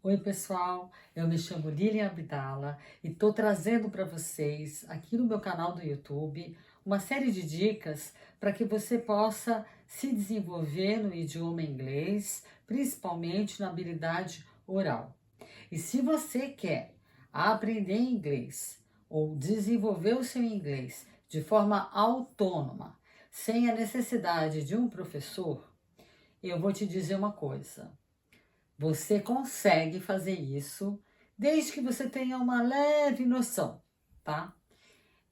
Oi, pessoal, eu me chamo Lilian Abdala e estou trazendo para vocês, aqui no meu canal do YouTube, uma série de dicas para que você possa se desenvolver no idioma inglês, principalmente na habilidade oral. E se você quer aprender inglês ou desenvolver o seu inglês de forma autônoma, sem a necessidade de um professor, eu vou te dizer uma coisa. Você consegue fazer isso desde que você tenha uma leve noção, tá?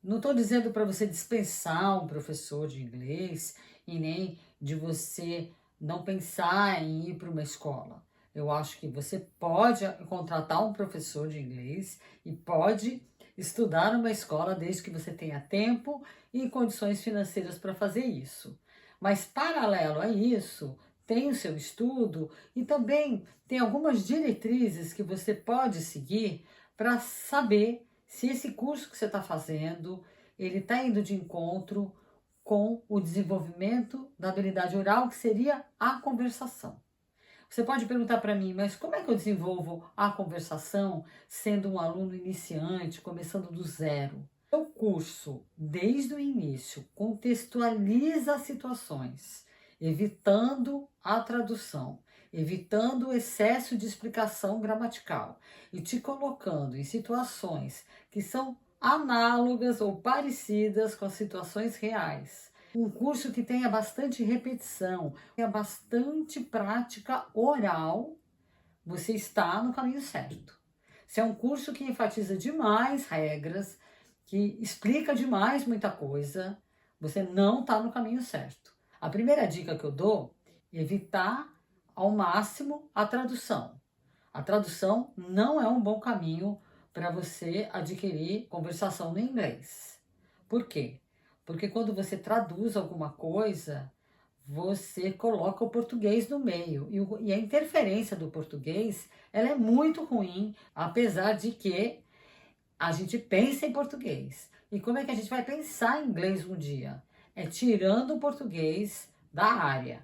Não estou dizendo para você dispensar um professor de inglês e nem de você não pensar em ir para uma escola. Eu acho que você pode contratar um professor de inglês e pode estudar numa escola desde que você tenha tempo e condições financeiras para fazer isso. Mas paralelo a isso, tem o seu estudo e também tem algumas diretrizes que você pode seguir para saber se esse curso que você está fazendo, ele está indo de encontro com o desenvolvimento da habilidade oral, que seria a conversação. Você pode perguntar para mim, mas como é que eu desenvolvo a conversação sendo um aluno iniciante, começando do zero? O curso, desde o início, contextualiza as situações, evitando a tradução, evitando o excesso de explicação gramatical e te colocando em situações que são análogas ou parecidas com as situações reais. Um curso que tenha bastante repetição, tenha bastante prática oral, você está no caminho certo. Se é um curso que enfatiza demais regras, que explica demais muita coisa, você não está no caminho certo. A primeira dica que eu dou é evitar ao máximo a tradução. A tradução não é um bom caminho para você adquirir conversação no inglês. Por quê? Porque quando você traduz alguma coisa, você coloca o português no meio. E a interferência do português, ela é muito ruim, apesar de que a gente pensa em português. E como é que a gente vai pensar em inglês um dia? É tirando o português da área.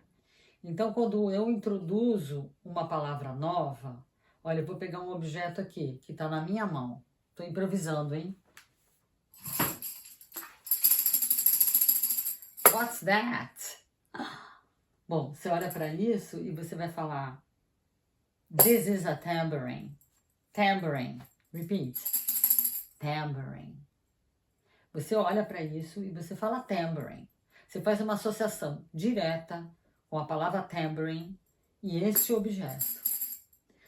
Então, quando eu introduzo uma palavra nova, olha, eu vou pegar um objeto aqui, que está na minha mão. Estou improvisando, hein? What's that? Bom, você olha para isso e você vai falar This is a tambourine. Tambourine. Repeat. Tambourine. Você olha para isso e você fala tambourine. Você faz uma associação direta com a palavra tambourine e este objeto.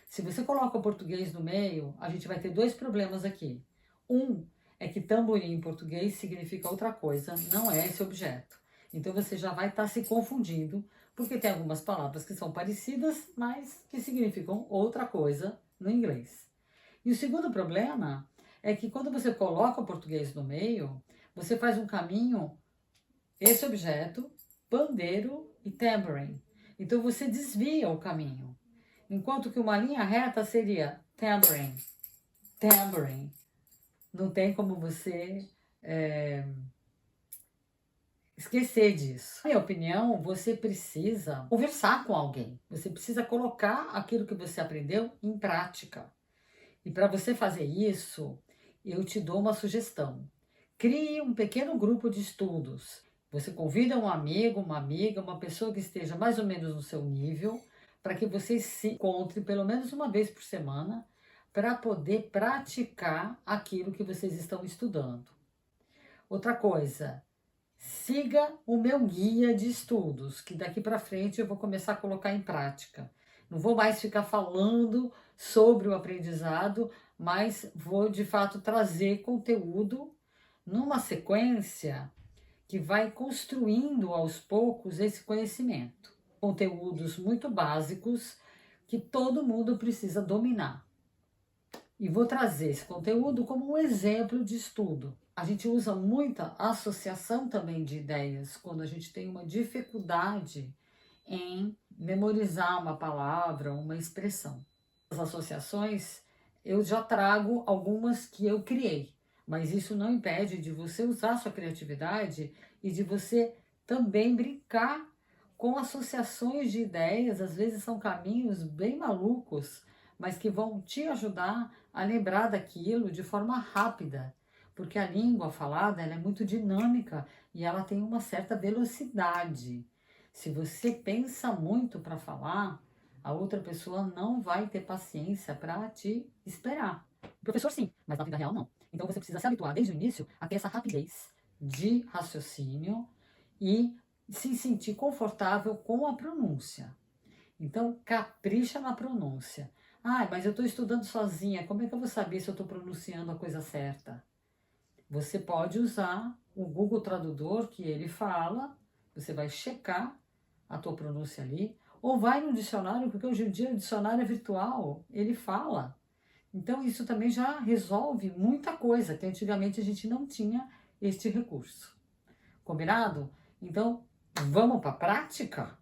Se você coloca o português no meio, a gente vai ter dois problemas aqui. Um é que tamborim em português significa outra coisa, não é esse objeto. Então você já vai estar se confundindo, porque tem algumas palavras que são parecidas, mas que significam outra coisa no inglês. E o segundo problema é que quando você coloca o português no meio, você faz um caminho, esse objeto, pandeiro e tambourine. Então você desvia o caminho. Enquanto que uma linha reta seria tambourine, tambourine. Não tem como você esquecer disso. Na minha opinião, você precisa conversar com alguém. Você precisa colocar aquilo que você aprendeu em prática. E para você fazer isso, eu te dou uma sugestão. Crie um pequeno grupo de estudos. Você convida um amigo, uma amiga, uma pessoa que esteja mais ou menos no seu nível, para que vocês se encontrem pelo menos uma vez por semana, para poder praticar aquilo que vocês estão estudando. Outra coisa, siga o meu guia de estudos, que daqui para frente eu vou começar a colocar em prática. Não vou mais ficar falando sobre o aprendizado, mas vou de fato trazer conteúdo numa sequência que vai construindo aos poucos esse conhecimento. Conteúdos muito básicos que todo mundo precisa dominar. E vou trazer esse conteúdo como um exemplo de estudo. A gente usa muita associação também de ideias quando a gente tem uma dificuldade em memorizar uma palavra, uma expressão. As associações, eu já trago algumas que eu criei, mas isso não impede de você usar sua criatividade e de você também brincar com associações de ideias. Às vezes são caminhos bem malucos, mas que vão te ajudar a lembrar daquilo de forma rápida, porque a língua falada ela é muito dinâmica e ela tem uma certa velocidade. Se você pensa muito para falar, a outra pessoa não vai ter paciência para te esperar. O professor sim, mas na vida real não. Então você precisa se habituar desde o início a ter essa rapidez de raciocínio e se sentir confortável com a pronúncia. Então, capricha na pronúncia. Ah, mas eu estou estudando sozinha, como é que eu vou saber se eu estou pronunciando a coisa certa? Você pode usar o Google Tradutor que ele fala, você vai checar a tua pronúncia ali, ou vai no dicionário, porque hoje em dia o dicionário é virtual, ele fala. Então isso também já resolve muita coisa, que antigamente a gente não tinha este recurso. Combinado? Então, vamos para a prática?